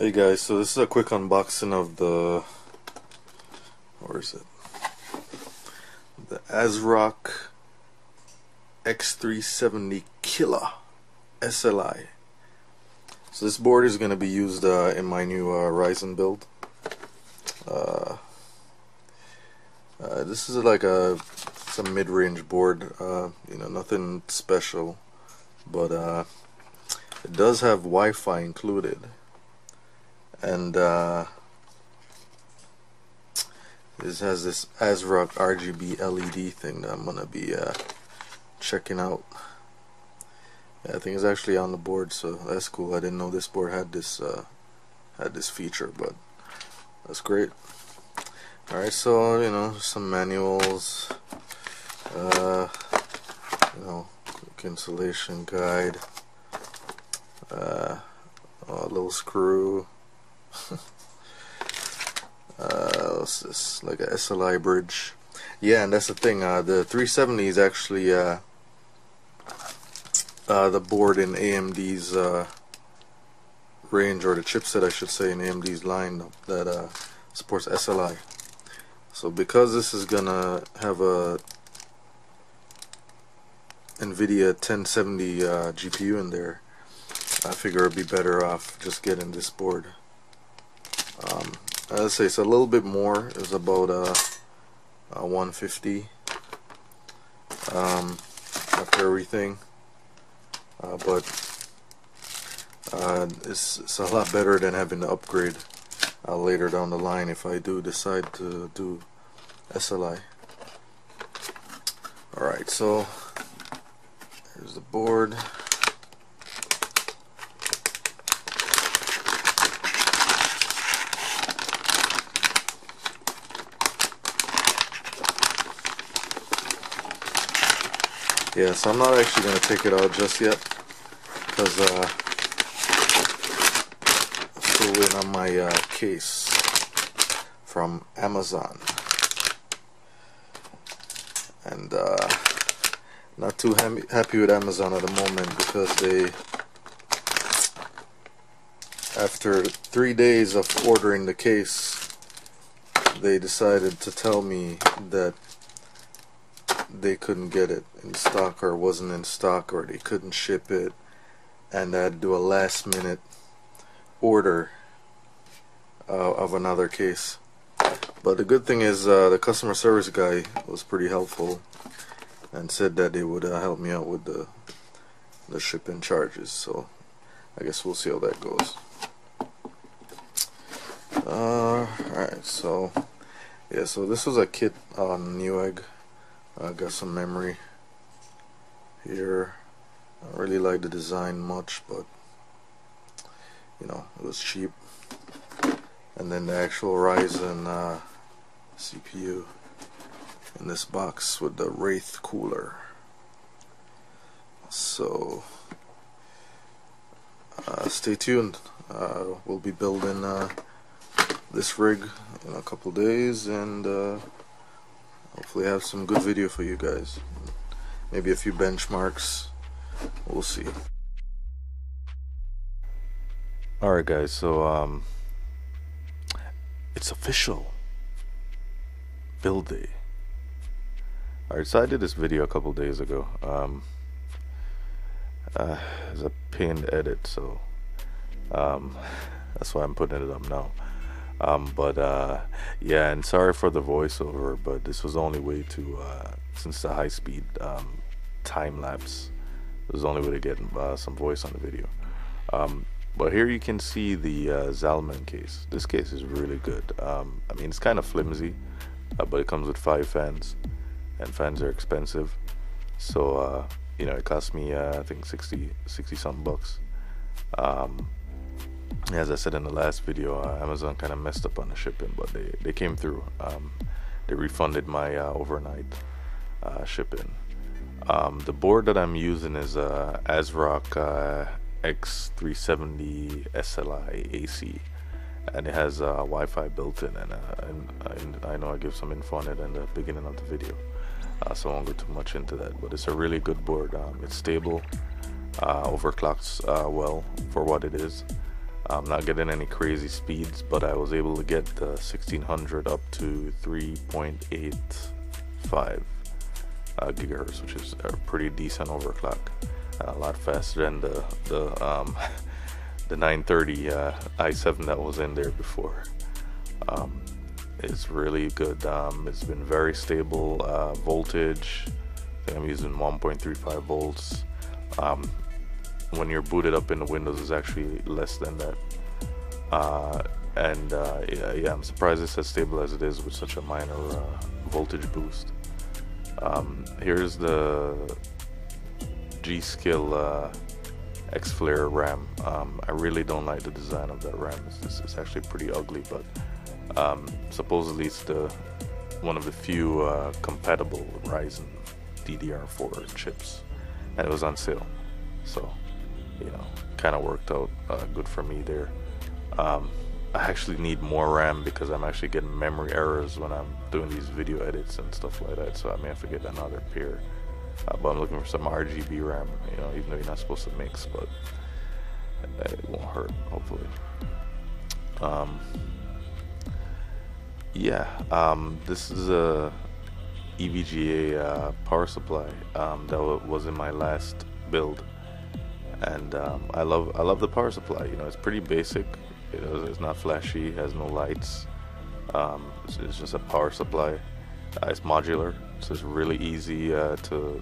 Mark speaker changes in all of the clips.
Speaker 1: Hey guys, so this is a quick unboxing of the, where is it? The Asrock x370 Killer SLI. So this board is going to be used in my new Ryzen build. This is like some mid-range board, you know, nothing special, but it does have Wi-Fi included. And this has this Asrock RGB LED thing that I'm gonna be checking out. Yeah, I think it's actually on the board, so that's cool. I didn't know this board had this feature, but that's great. Alright, so you know, some manuals, you know, quick installation guide, a little screw. What's this? Like a SLI bridge. Yeah, and that's the thing. The 370 is actually the board in AMD's range, or the chipset, I should say, in AMD's line that supports SLI. So because this is gonna have a NVIDIA 1070 GPU in there, I figure it'd be better off just getting this board. Let's say it's a little bit more. It's about 150 after everything, but it's a lot better than having to upgrade later down the line if I do decide to do SLI. Alright, so here's the board. Yeah, so I'm not actually going to take it out just yet, because I flew in on my case from Amazon, and not too happy with Amazon at the moment, because they, after 3 days of ordering the case, they decided to tell me that they couldn't get it in stock, or wasn't in stock, or they couldn't ship it, and I had to do a last minute order of another case. But the good thing is the customer service guy was pretty helpful and said that they would help me out with the shipping charges, so I guess we'll see how that goes. Alright, so yeah, so this was a kit on Newegg. I got some memory here. I don't really like the design much, but you know, it was cheap. And then the actual Ryzen CPU in this box with the Wraith cooler. So stay tuned. We'll be building this rig in a couple days, and hopefully have some good video for you guys. Maybe a few benchmarks. We'll see. Alright guys, so it's official. Build day. Alright, so I did this video a couple days ago. It's a pain to edit, so that's why I'm putting it up now. Yeah, and sorry for the voiceover, but this was the only way to, since the high-speed time-lapse, it was the only way to get some voice on the video. But here you can see the Zalman case. This case is really good. I mean, it's kind of flimsy, but it comes with 5 fans, and fans are expensive. So, you know, it cost me, I think 60 something bucks. As I said in the last video, Amazon kind of messed up on the shipping, but they came through. They refunded my overnight shipping. The board that I'm using is Asrock x370 SLI AC, and it has Wi-Fi built in, and I know I give some info on it in the beginning of the video, so I won't go too much into that, but it's a really good board. It's stable, overclocks well for what it is. I'm not getting any crazy speeds, but I was able to get the 1600 up to 3.85 gigahertz, which is a pretty decent overclock. A lot faster than the the 930 i7 that was in there before. It's really good. It's been very stable voltage. I think I'm using 1.35 volts. When you're booted up in the Windows, it's actually less than that. Yeah, I'm surprised it's as stable as it is with such a minor voltage boost. Here's the GSkill X-Flare RAM. I really don't like the design of that RAM. It's actually pretty ugly, but supposedly it's one of the few compatible Ryzen DDR4 chips, and it was on sale, so you know, kind of worked out good for me there. I actually need more RAM because I'm actually getting memory errors when I'm doing these video edits and stuff like that, so I may have to get another pair. But I'm looking for some RGB RAM, you know, even though you're not supposed to mix, but it won't hurt, hopefully. Yeah, this is a EVGA power supply that was in my last build, and I love the power supply. You know, it's pretty basic. It's not flashy. It has no lights. It's just a power supply. It's modular, so it's really easy to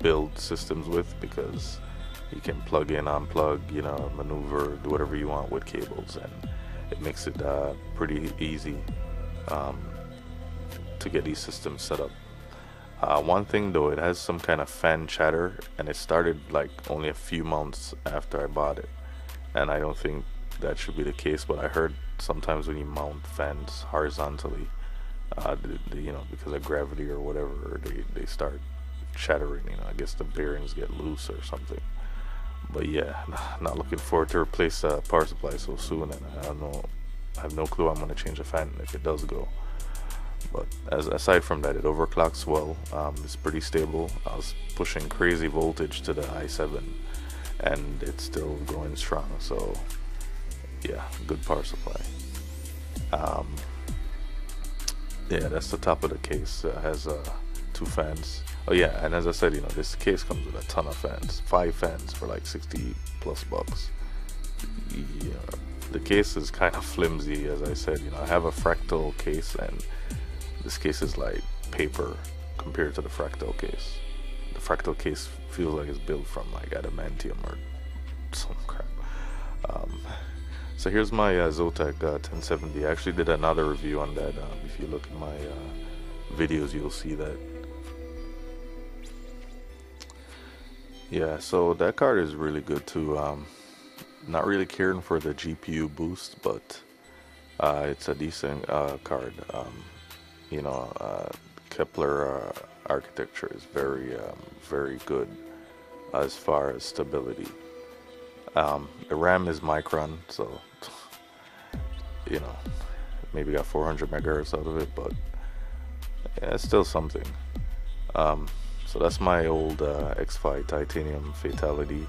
Speaker 1: build systems with, because you can plug in, unplug, you know, maneuver, do whatever you want with cables, and it makes it pretty easy to get these systems set up. One thing though, it has some kind of fan chatter, and it started like only a few months after I bought it, and I don't think that should be the case, but I heard sometimes when you mount fans horizontally, you know, because of gravity or whatever, they start chattering. You know, I guess the bearings get loose or something. But yeah, not looking forward to replace the power supply so soon, and I don't know, I have no clue I'm going to change the fan if it does go. But aside from that, it overclocks well. It's pretty stable. I was pushing crazy voltage to the i7, and it's still going strong. So yeah, good power supply. Yeah, that's the top of the case. It has 2 fans. Oh yeah, and as I said, you know, this case comes with a ton of fans. 5 fans for like 60+ bucks. Yeah, the case is kind of flimsy, as I said. You know, I have a fractal case, and this case is like paper compared to the fractal case. The fractal case feels like it's built from like adamantium or some crap. So here's my Zotac 1070. I actually did another review on that. If you look at my videos, you'll see that. Yeah, so that card is really good too. Not really caring for the GPU boost, but it's a decent card. You know, Kepler architecture is very good as far as stability. The RAM is Micron, so you know, maybe got 400 megahertz out of it, but yeah, it's still something. So that's my old X5 Titanium Fatality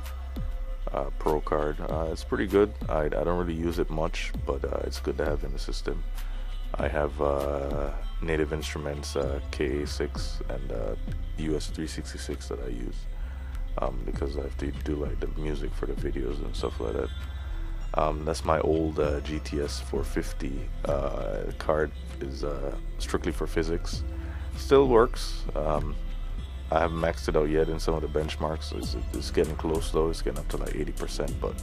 Speaker 1: Pro card. It's pretty good. I don't really use it much, but it's good to have in the system. I have Native Instruments KA6 and US 366 that I use. Because I have to do like the music for the videos and stuff like that. That's my old GTS 450 card. Is strictly for physics. Still works. I haven't maxed it out yet in some of the benchmarks. It's getting close though. It's getting up to like 80%, but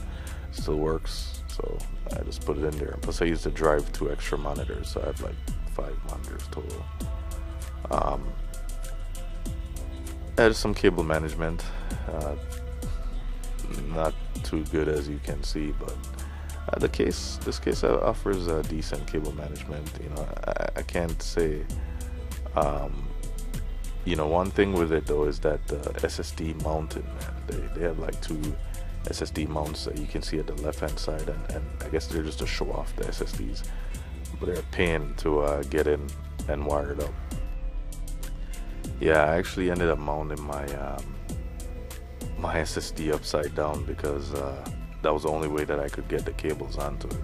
Speaker 1: still works. So I just put it in there. Plus I use to drive 2 extra monitors, so I have like 5 monitors total. Added some cable management. Not too good as you can see, but this case offers a decent cable management. You know, I can't say. You know, one thing with it though is that the SSD mounted, man. They have like 2 SSD mounts that you can see at the left hand side, and I guess they're just to show off the SSDs, but they're a pain to get in and wired up. Yeah, I actually ended up mounting my my SSD upside down because that was the only way that I could get the cables onto it.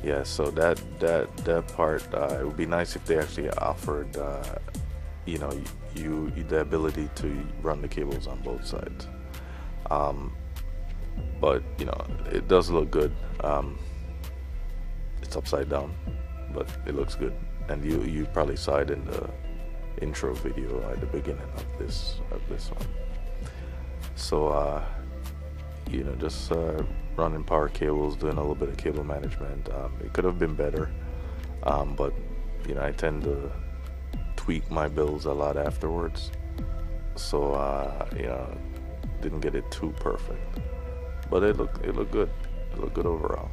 Speaker 1: Yeah, so that part, it would be nice if they actually offered you know, you the ability to run the cables on both sides. But you know, it does look good. It's upside down, but it looks good, and you probably saw it in the intro video at the beginning of this one. So you know, just running power cables, doing a little bit of cable management. It could have been better, but you know, I tend to tweak my builds a lot afterwards, so you know, didn't get it too perfect, but it looked good. It looked good overall.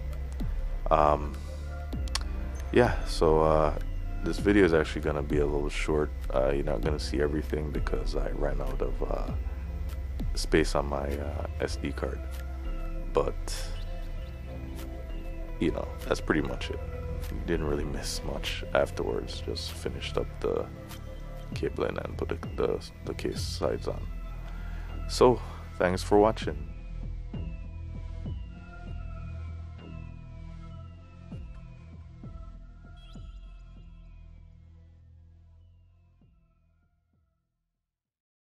Speaker 1: Yeah, so this video is actually gonna be a little short. You're not gonna see everything because I ran out of space on my SD card, but you know, that's pretty much it. Didn't really miss much afterwards. Just finished up the cabling and put the case sides on. So thanks for watching.